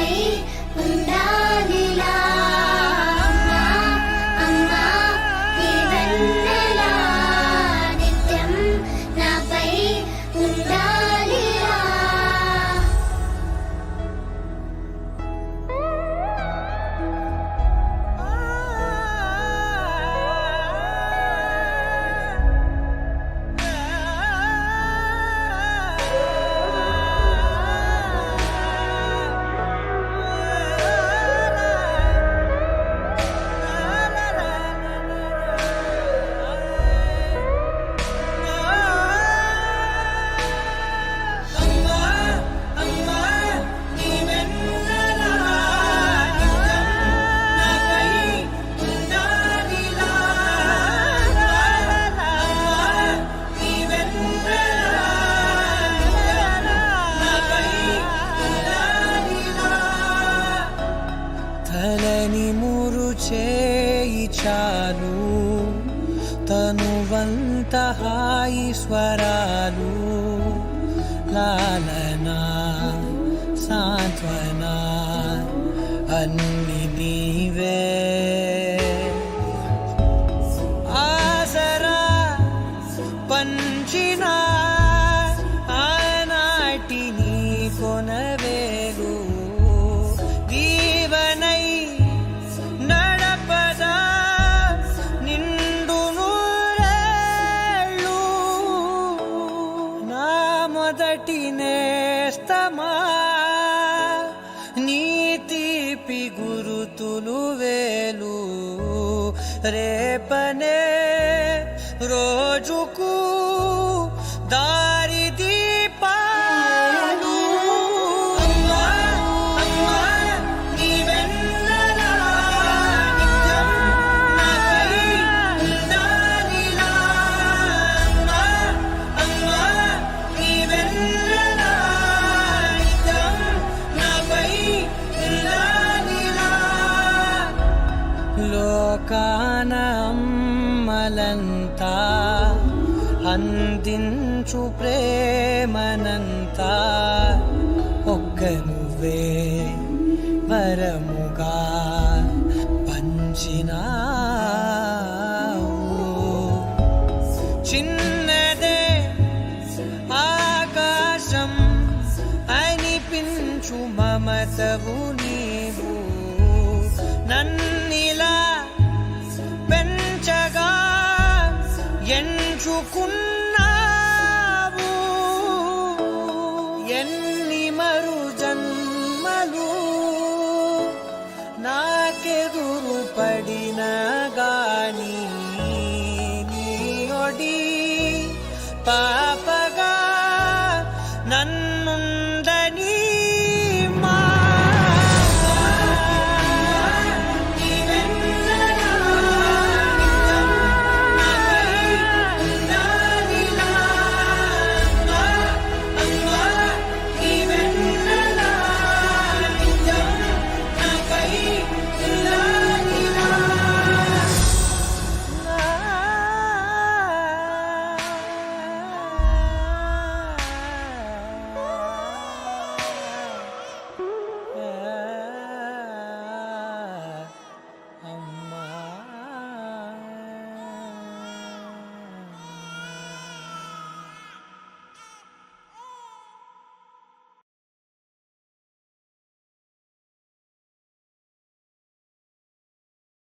నాపై ఉండాలిలా అమ్మా నీ వెన్నెలా నిత్యం నాపై ఉండాలిలా. తలని మురు చేయి చాలు తనువంత హాయి స్వరాలు లాలన సాంత్వన అన్ని నీవే ఆసరా పంచిన ఆనాటి నీ కొనవేలు దీవనై నడపదా నిండు నూరేళ్ళు నా మొదటి నేస్తమా నీ తీపి గురుతులు వేలు రేపనే రోజుకు దారి దీపాలు అమ్మా అమ్మా నీ వెన్నెలా నిత్యం నాపై ఉండాలిలా అమ్మా అమ్మా నీ వెన్నెలా నిత్యం నాపై ఉండాలిలా. లోకాన అమ్మలంతా అందించు ప్రేమనంతా ఒక్క నువ్వే వరముగా పంచినావు. చిన్నదే ఆకాశం అనిపించు మమతవు నీవు నన్నిలా పెంచగా ఎంచుకున్నావు. ఎన్ని మరు జన్మలు నాకెదురు పడిన గాని నీ ఒడి